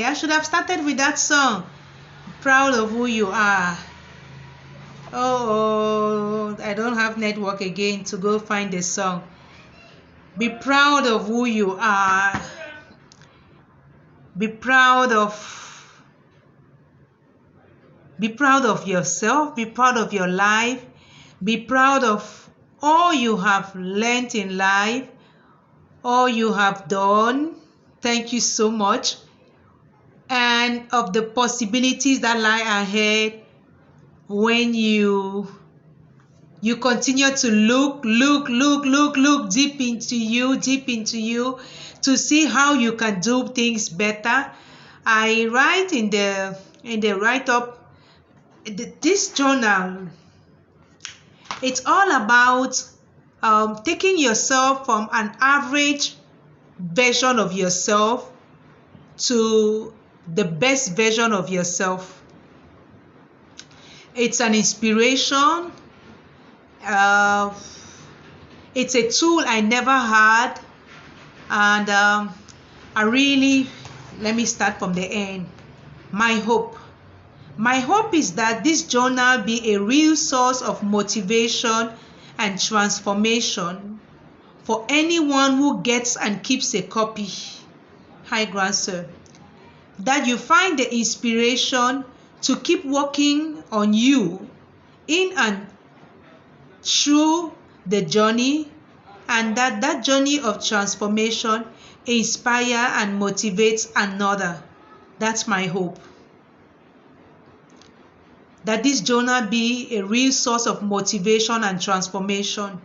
I should have started with that song. Proud of who you are. Oh, I don't have network again to go find the song. Be proud of who you are. Be proud of yourself. Be proud of your life. Be proud of all you have learned in life, all you have done. Thank you so much. And of the possibilities that lie ahead when you continue to look deep into you to see how you can do things better. I write in the write-up, this journal, it's all about taking yourself from an average version of yourself to the best version of yourself. It's an inspiration. It's a tool I never had, and let me start from the end. My hope is that this journal be a real source of motivation and transformation for anyone who gets and keeps a copy. Hi, Grandsir. That you find the inspiration to keep working on you in and through the journey, and that journey of transformation inspire and motivates another. That's my hope. That this journal be a real source of motivation and transformation.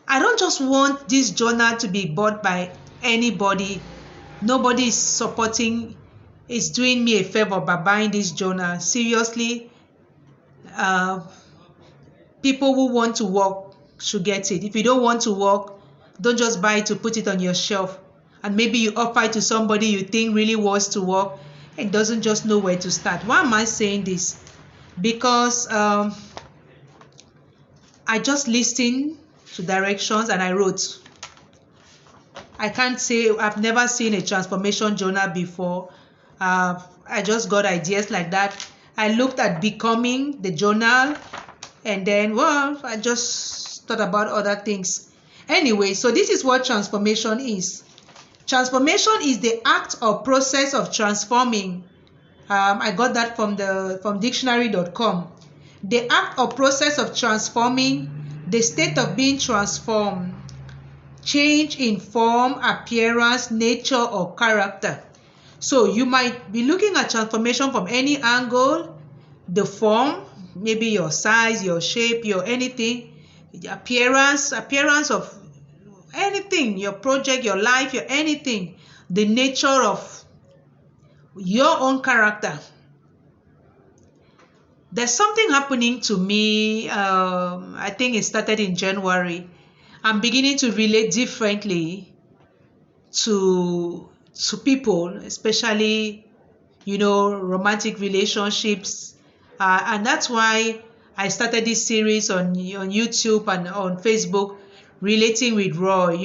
I don't just want this journal to be bought by anybody. Nobody is doing me a favor by buying this journal. Seriously, people who want to work should get it. If you don't want to work, don't just buy it to put it on your shelf. And maybe you offer it to somebody you think really wants to work and doesn't just know where to start. Why am I saying this? Because I just listened to directions and I wrote. I can't say I've never seen a transformation journal before. I just got ideas like that. I looked at becoming the journal, and then, well, I just thought about other things. Anyway, so this is what transformation is. Transformation is the act or process of transforming. I got that from dictionary.com. The act or process of transforming, the state of being transformed. Change in form, appearance, nature, or character. So you might be looking at transformation from any angle. The form, maybe your size, your shape, your anything, appearance of anything, your project, your life, your anything, the nature of your own character. There's something happening to me. I think it started in January. I'm beginning to relate differently to people, especially, romantic relationships. And that's why I started this series on YouTube and on Facebook, relating with Roy,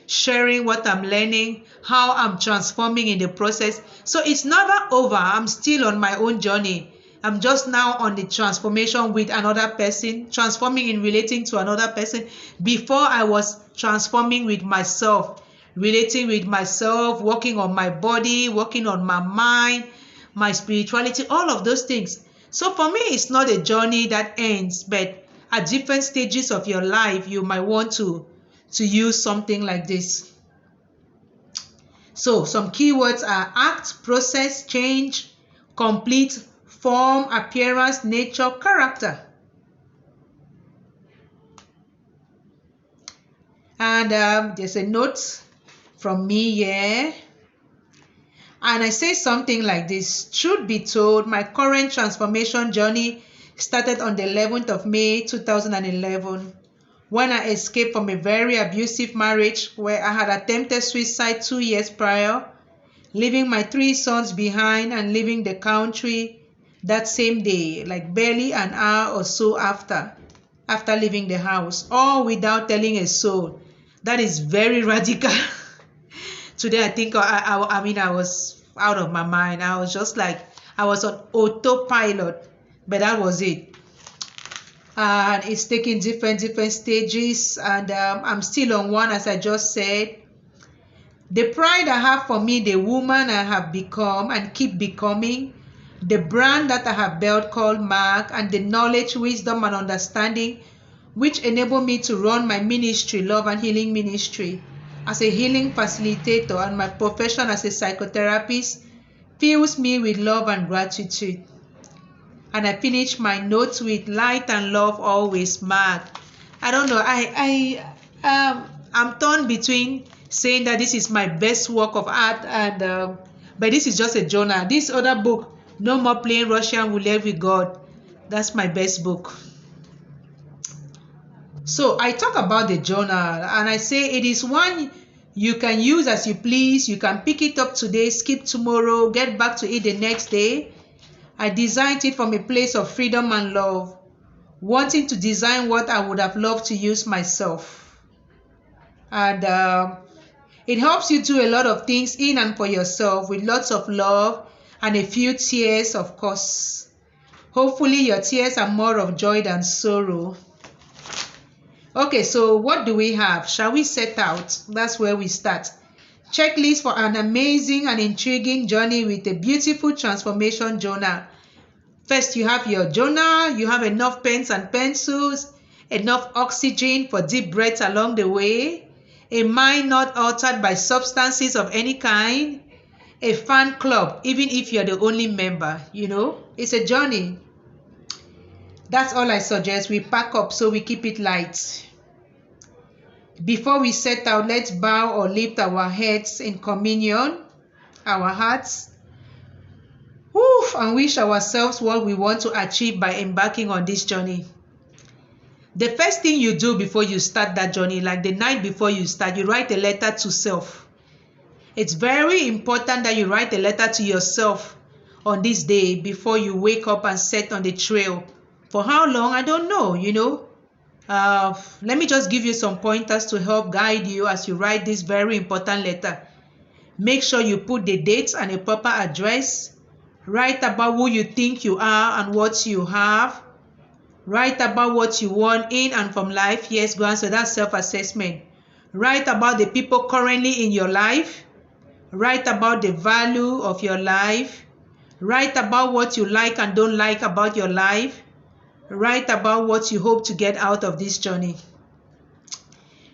sharing what I'm learning, how I'm transforming in the process. So it's never over. I'm still on my own journey. I'm just now on the transformation with another person, transforming in relating to another person. Before I was transforming with myself, relating with myself, working on my body, working on my mind, my spirituality, all of those things. So for me, it's not a journey that ends, but at different stages of your life, you might want to use something like this. So some keywords are act, process, change, complete, form, appearance, nature, character. And there's a note from me here. And I say something like this. Truth be told, my current transformation journey started on the 11th of May 2011 when I escaped from a very abusive marriage where I had attempted suicide 2 years prior, leaving my 3 sons behind and leaving the country that same day, like barely an hour or so after leaving the house, all without telling a soul. That is very radical. Today I think I mean, I was out of my mind. I was just like, I was on autopilot, but that was it. And it's taking different stages, and I'm still on one, as I just said. The pride I have for me, the woman I have become and keep becoming, the brand that I have built called MAG, and the knowledge, wisdom, and understanding which enable me to run my ministry, love and healing ministry, as a healing facilitator, and my profession as a psychotherapist fills me with love and gratitude. And I finish my notes with light and love always, MAG. I don't know. I'm torn between saying that this is my best work of art, and but this is just a journal. This other book, No More Playing Russian Roulette with God, that's my best book. So I talk about the journal, and I say it is one you can use as you please. You can pick it up today, skip tomorrow, get back to it the next day. I designed it from a place of freedom and love, wanting to design what I would have loved to use myself. And it helps you do a lot of things in and for yourself with lots of love and a few tears, of course. Hopefully your tears are more of joy than sorrow. Okay, so what do we have? Shall we set out? That's where we start. Checklist for an amazing and intriguing journey with a beautiful transformation journal. First, you have your journal. You have enough pens and pencils, enough oxygen for deep breaths along the way, a mind not altered by substances of any kind, a fan club, even if you're the only member. You know, it's a journey. That's all I suggest. We pack up so we keep it light. Before we set out, let's bow or lift our heads in communion, our hearts, and wish ourselves what we want to achieve by embarking on this journey. The first thing you do before you start that journey, like the night before you start, you write a letter to self. It's very important that you write a letter to yourself on this day before you wake up and set on the trail. For how long? I don't know, you know. Let me just give you some pointers to help guide you as you write this very important letter. Make sure you put the dates and a proper address. Write about who you think you are and what you have. Write about what you want in and from life. Yes, go on. So that's self-assessment. Write about the people currently in your life. Write about the value of your life. Write about what you like and don't like about your life. Write about what you hope to get out of this journey.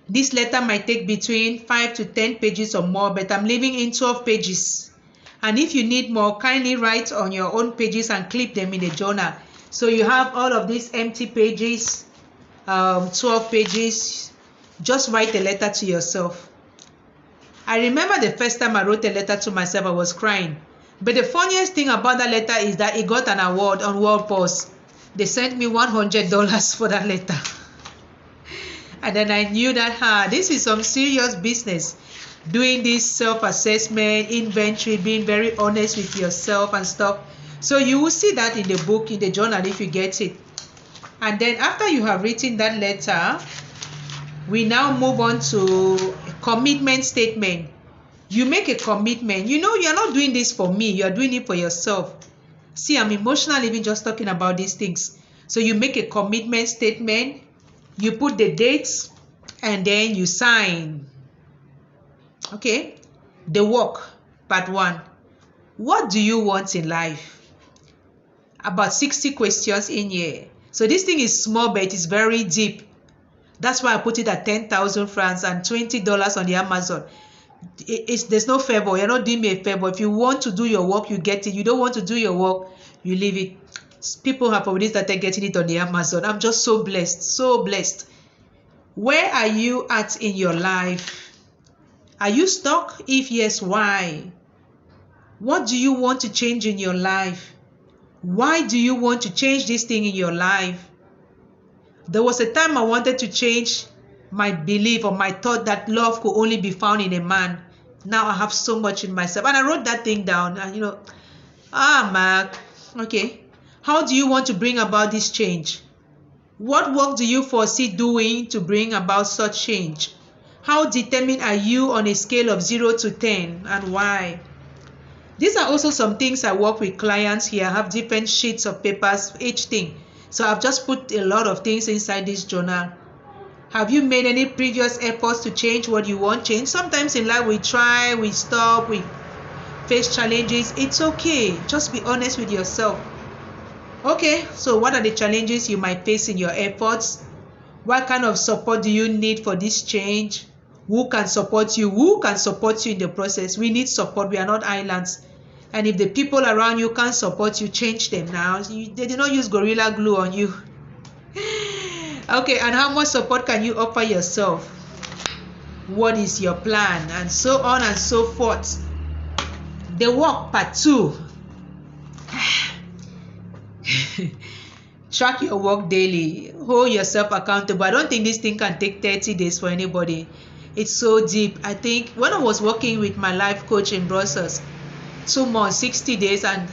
This letter might take between 5 to 10 pages or more, but I'm leaving in 12 pages. And if you need more, kindly write on your own pages and clip them in the journal. So you have all of these empty pages, 12 pages. Just write a letter to yourself. I remember the first time I wrote a letter to myself, I was crying. But the funniest thing about that letter is that it got an award on World Post. They sent me $100 for that letter. And then I knew that this is some serious business. Doing this self-assessment, inventory, being very honest with yourself and stuff. So you will see that in the book, in the journal, if you get it. And then after you have written that letter, we now move on to a commitment statement. You make a commitment. You know, you're not doing this for me. You're doing it for yourself. See, I'm emotional even just talking about these things. So you make a commitment statement, you put the dates, and then you sign. Okay? The work, part 1. What do you want in life? About 60 questions in here. So this thing is small, but it's very deep. That's why I put it at 10,000 francs and $20 on the Amazon. There's no favor. You're not doing me a favor. If you want to do your work, you get it. You don't want to do your work, you leave it. People have already started getting it on the Amazon. I'm just so blessed. So blessed. Where are you at in your life? Are you stuck? If yes, why? What do you want to change in your life? Why do you want to change this thing in your life? There was a time I wanted to change my belief or my thought that love could only be found in a man. Now I have so much in myself. And I wrote that thing down. And Mark, okay. How do you want to bring about this change? What work do you foresee doing to bring about such change? How determined are you on a scale of 0 to 10, and why? These are also some things I work with clients here. I have different sheets of papers, each thing. So I've just put a lot of things inside this journal. Have you made any previous efforts to change what you want change? Sometimes in life we try, we stop, we face challenges. It's okay. Just be honest with yourself. Okay, so what are the challenges you might face in your efforts? What kind of support do you need for this change? Who can support you? Who can support you in the process? We need support. We are not islands. And if the people around you can't support you, change them now. They did not use Gorilla Glue on you. Okay, and how much support can you offer yourself? What is your plan? And so on and so forth. The work part 2. Track your work daily. Hold yourself accountable. I don't think this thing can take 30 days for anybody. It's so deep. I think when I was working with my life coach in Brussels, 2 months, 60 days, and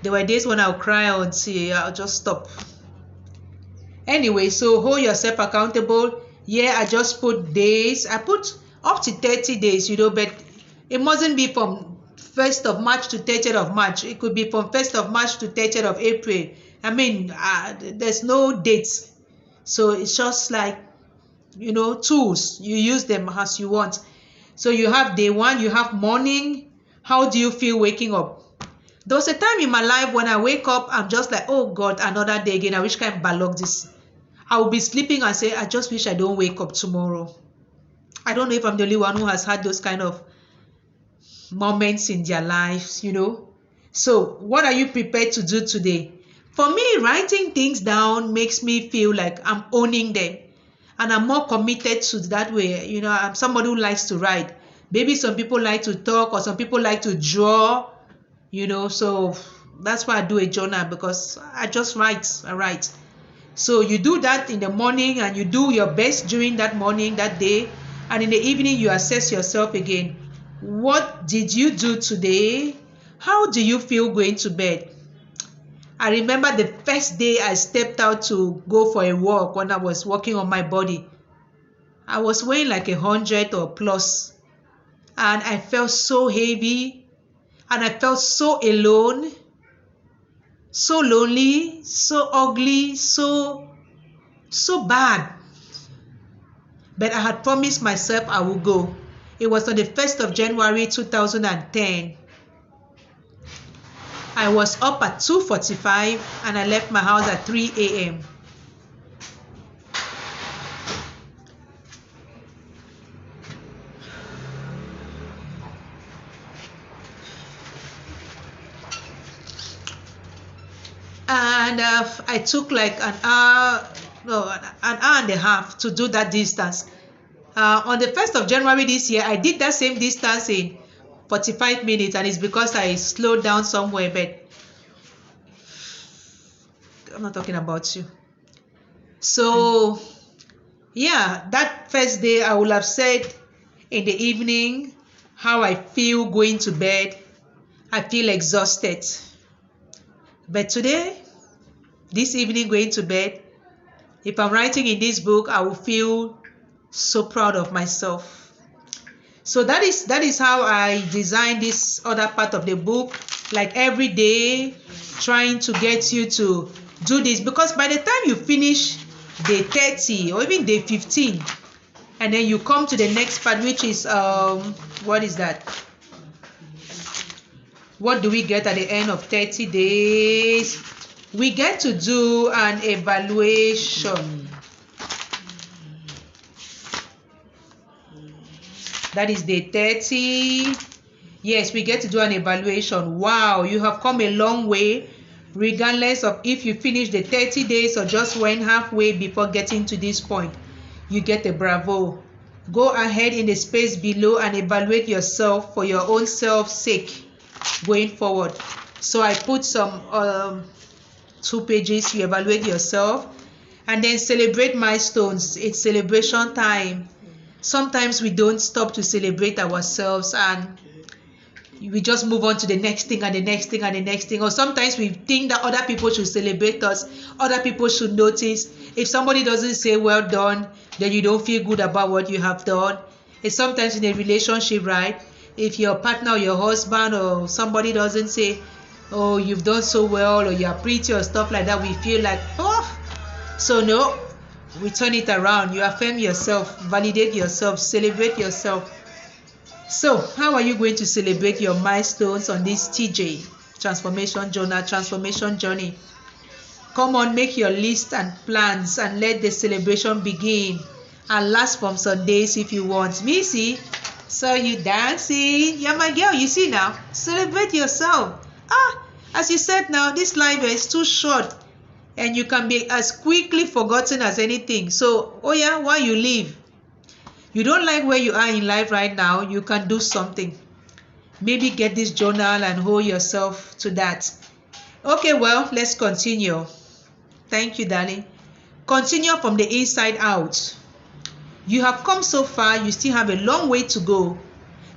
there were days when I'll cry until I'll just stop. Anyway, so hold yourself accountable. Yeah, I just put days. I put up to 30 days, but it mustn't be from 1st of March to 30th of March. It could be from 1st of March to 30th of April. I mean, there's no dates. So it's just like, tools. You use them as you want. So you have day 1, you have morning. How do you feel waking up? There was a time in my life when I wake up, I'm just like, oh God, another day again. I wish I can balog this. I will be sleeping and say, I just wish I don't wake up tomorrow. I don't know if I'm the only one who has had those kind of moments in their lives, So what are you prepared to do today? For me, writing things down makes me feel like I'm owning them. And I'm more committed to that way. I'm somebody who likes to write. Maybe some people like to talk or some people like to draw, So that's why I do a journal, because I just write. I write. So you do that in the morning and you do your best during that morning, that day. And in the evening, you assess yourself again. What did you do today? How do you feel going to bed? I remember the first day I stepped out to go for a walk when I was working on my body. I was weighing like 100 or plus. And I felt so heavy. And I felt so alone. So lonely. So ugly. So bad. But I had promised myself I would go. It was on the 1st of January 2010. I was up at 2:45 and I left my house at 3 a.m. And I took like an hour and a half to do that distance. On the 1st of January this year, I did that same distance in 45 minutes, and it's because I slowed down somewhere, but I'm not talking about you. So, yeah, that first day I would have said in the evening how I feel going to bed. I feel exhausted. But today, this evening going to bed, if I'm writing in this book, I will feel so proud of myself. So that is how I designed this other part of the book, like every day trying to get you to do this, because by the time you finish day 30 or even day 15 and then you come to the next part, which is what is that? What do we get at the end of 30 days? We get to do an evaluation. That is day 30. Yes, we get to do an evaluation. Wow, you have come a long way, regardless of if you finish the 30 days or just went halfway before getting to this point. You get a bravo. Go ahead in the space below and evaluate yourself for your own self's sake going forward. So I put some 2 pages. You evaluate yourself and then celebrate milestones. It's celebration time. Sometimes we don't stop to celebrate ourselves and we just move on to the next thing and the next thing and the next thing. Or sometimes we think that other people should celebrate us. Other people should notice. If somebody doesn't say well done, then you don't feel good about what you have done. It's sometimes in a relationship, right? If your partner or your husband or somebody doesn't say, oh, you've done so well, or you're pretty or stuff like that, we feel like, oh. So no, we turn it around. You affirm yourself, validate yourself, celebrate yourself. So how are you going to celebrate your milestones on this TJ transformation journal, transformation journey? Come on, make your list and plans and let the celebration begin, and last from Sundays if you want. Missy, so you dancing? You're my girl. You see now, celebrate yourself. As you said, now this life is too short and you can be as quickly forgotten as anything. So oh yeah, why you leave? You don't like where you are in life right now, you can do something. Maybe get this journal and hold yourself to that. Okay, well, let's continue. Thank you, darling. Continue from the inside out. You have come so far, you still have a long way to go.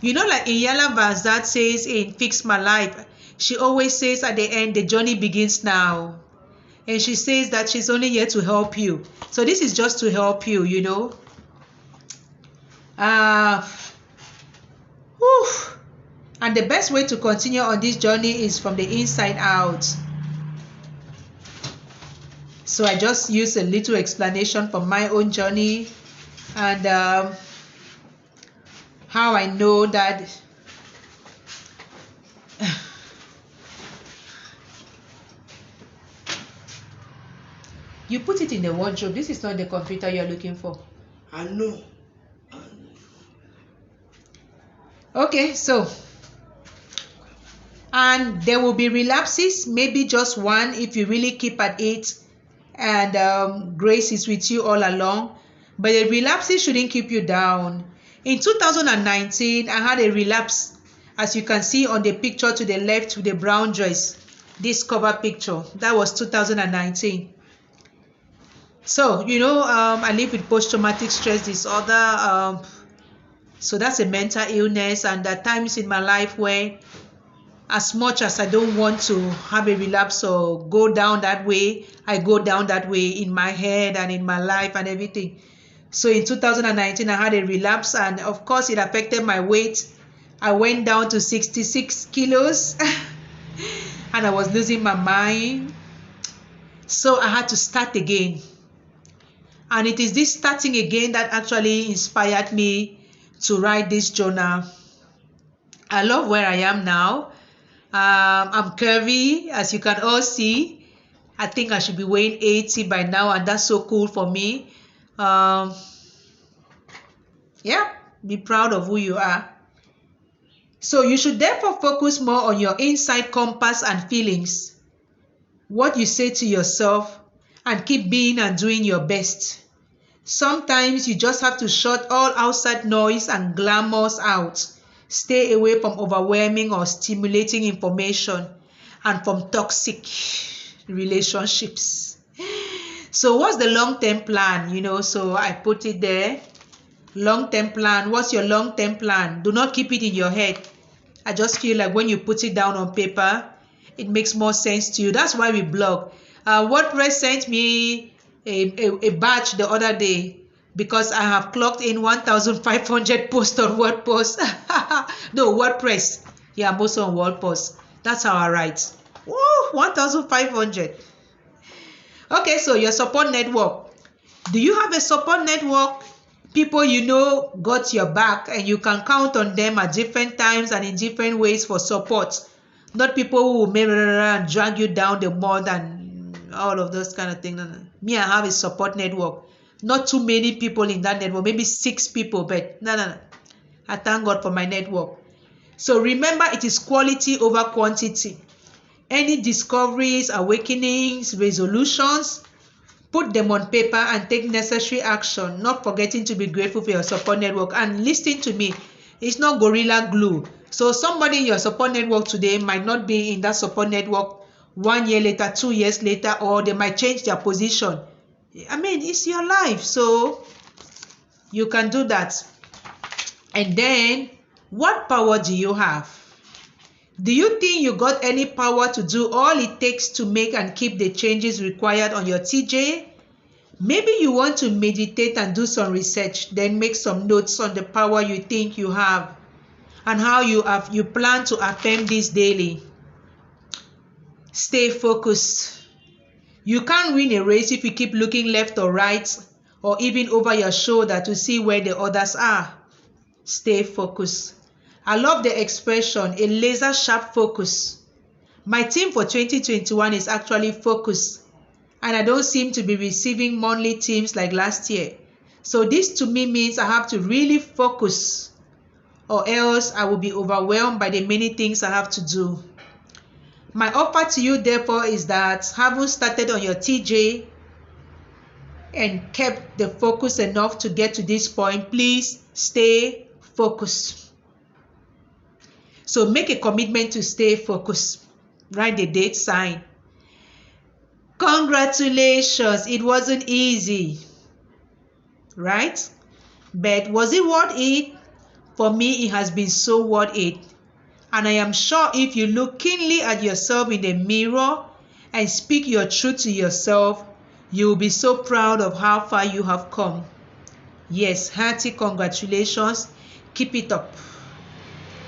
You know, like in Yala verse that says in Fix My Life, she always says at the end, the journey begins now. And she says that she's only here to help you. So this is just to help you, you know. And the best way to continue on this journey is from the inside out. So I just use a little explanation from my own journey and how I know that you put it in the wardrobe. This is not the computer you're looking for. I know. Okay, so and there will be relapses, maybe just one if you really keep at it and grace is with you all along. But the relapses shouldn't keep you down. In 2019, I had a relapse, as you can see on the picture to the left with the brown dress, this cover picture. That was 2019. So, you know, I live with post-traumatic stress disorder. So that's a mental illness, and there are times in my life where as much as I don't want to have a relapse or go down that way, I go down that way in my head and in my life and everything. So in 2019, I had a relapse, and of course it affected my weight. I went down to 66 kilos and I was losing my mind. So I had to start again. And it is this starting again that actually inspired me to write this journal. I love where I am now. I'm curvy, as you can all see. I think I should be weighing 80 by now, and that's so cool for me. Yeah, be proud of who you are. So you should therefore focus more on your inside compass and feelings, what you say to yourself, and keep being and doing your best. Sometimes you just have to shut all outside noise and glamours out. Stay away from overwhelming or stimulating information and from toxic relationships. So what's the long-term plan? You know, so I put it there. Long-term plan. What's your long-term plan? Do not keep it in your head. I just feel like when you put it down on paper, it makes more sense to you. That's why we blog. WordPress sent me a badge the other day because I have clocked in 1,500 posts on WordPress. No, WordPress. Yeah, I'm also on WordPress. That's how I write. Woo, 1,500. Okay, so your support network. Do you have a support network? People you know got your back and you can count on them at different times and in different ways for support. Not people who will drag you down the mud and all of those kind of things. Me, I have a support network. Not too many people in that network, maybe 6 people, but no. I thank God for my network. So remember, it is quality over quantity. Any discoveries, awakenings, resolutions, put them on paper and take necessary action, not forgetting to be grateful for your support network. And listen to me, it's not gorilla glue. So somebody in your support network today might not be in that support network 1 year later, 2 years later, or they might change their position. I mean, it's your life, so you can do that. And then, what power do you have? Do you think you got any power to do all it takes to make and keep the changes required on your TJ? Maybe you want to meditate and do some research, then make some notes on the power you think you have and how you plan to affirm this daily. Stay focused. You can't win a race if you keep looking left or right or even over your shoulder to see where the others are. Stay focused. I love the expression, a laser sharp focus. My theme for 2021 is actually focus, and I don't seem to be receiving monthly themes like last year. So this to me means I have to really focus, or else I will be overwhelmed by the many things I have to do. My offer to you, therefore, is that having started on your TJ and kept the focus enough to get to this point, please stay focused. So make a commitment to stay focused. Write the date, sign. Congratulations, it wasn't easy, right? But was it worth it? For me, it has been so worth it. And I am sure if you look keenly at yourself in the mirror and speak your truth to yourself, you will be so proud of how far you have come. Yes, hearty congratulations. Keep it up.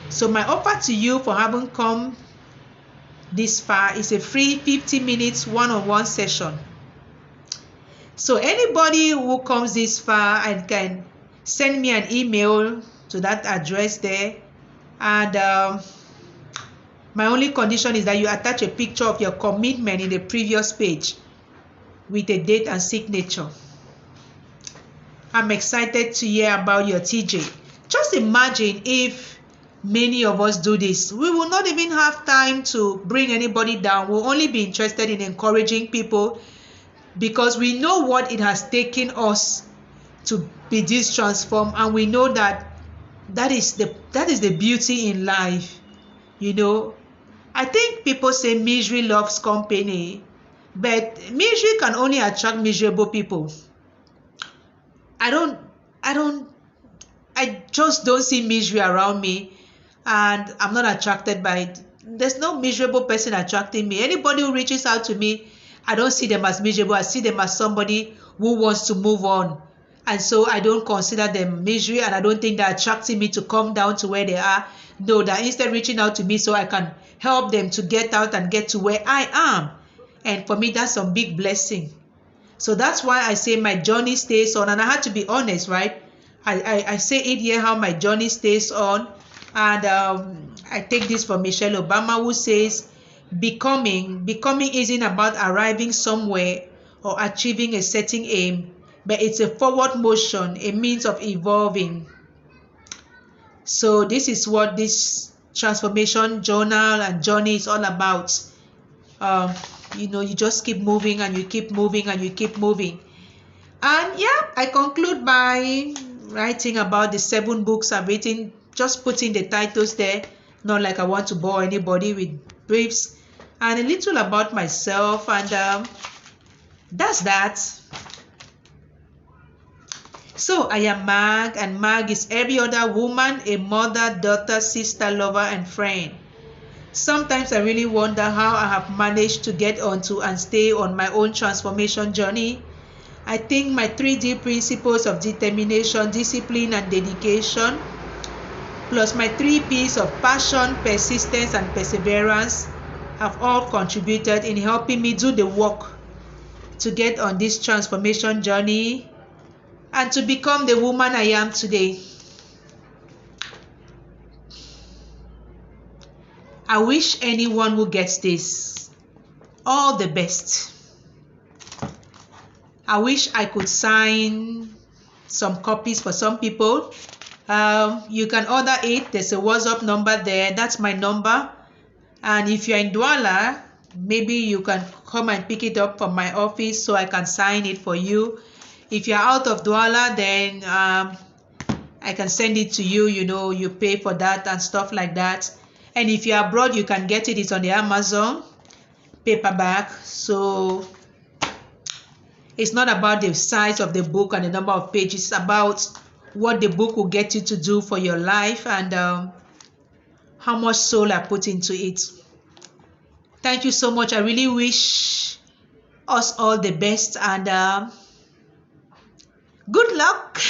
So my offer to you for having come this far is a free 50 minutes one-on-one session. So anybody who comes this far and can send me an email to that address there, and my only condition is that you attach a picture of your commitment in the previous page with a date and signature. I'm excited to hear about your TJ. Just imagine if many of us do this. We will not even have time to bring anybody down. We'll only be interested in encouraging people because we know what it has taken us to be this transformed, and we know that that is the beauty in life. You know, I think people say misery loves company, but misery can only attract miserable people. I just don't see misery around me, and I'm not attracted by it. There's no miserable person attracting me. Anybody who reaches out to me, I don't see them as miserable. I see them as somebody who wants to move on. And so I don't consider them misery, and I don't think they're attracting me to come down to where they are. No, they're instead reaching out to me so I can help them to get out and get to where I am. And for me, that's a big blessing. So that's why I say my journey stays on. And I had to be honest, right? I say it here how my journey stays on. And I take this from Michelle Obama, who says, becoming isn't about arriving somewhere or achieving a certain aim, but it's a forward motion, a means of evolving. So this is what this transformation journal and journey is all about. You know, you just keep moving and you keep moving and you keep moving. And yeah, I conclude by writing about the 7 books I've written, just putting the titles there, not like I want to bore anybody with briefs, and a little about myself, and that's that. So I am Mag, and Mag is every other woman, a mother, daughter, sister, lover, and friend. Sometimes I really wonder how I have managed to get onto and stay on my own transformation journey. I think my 3D principles of determination, discipline, and dedication, plus my 3 P's of passion, persistence, and perseverance, have all contributed in helping me do the work to get on this transformation journey and to become the woman I am today. I wish anyone who gets this all the best. I wish I could sign some copies for some people. You can order it. There's a WhatsApp number there. That's my number. And if you're in Douala, maybe you can come and pick it up from my office so I can sign it for you. If you're out of Douala, then I can send it to you. You know, you pay for that and stuff like that. And if you're abroad, you can get it. It's on the Amazon paperback. So it's not about the size of the book and the number of pages. It's about what the book will get you to do for your life and how much soul I put into it. Thank you so much. I really wish us all the best, and Good luck.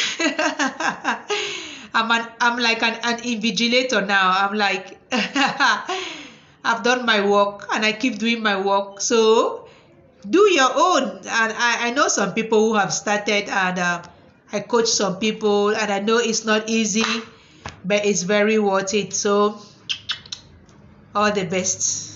I'm like an invigilator now. I'm like I've done my work and I keep doing my work. So do your own. And I know some people who have started, and I coach some people, and I know it's not easy, but it's very worth it. So all the best.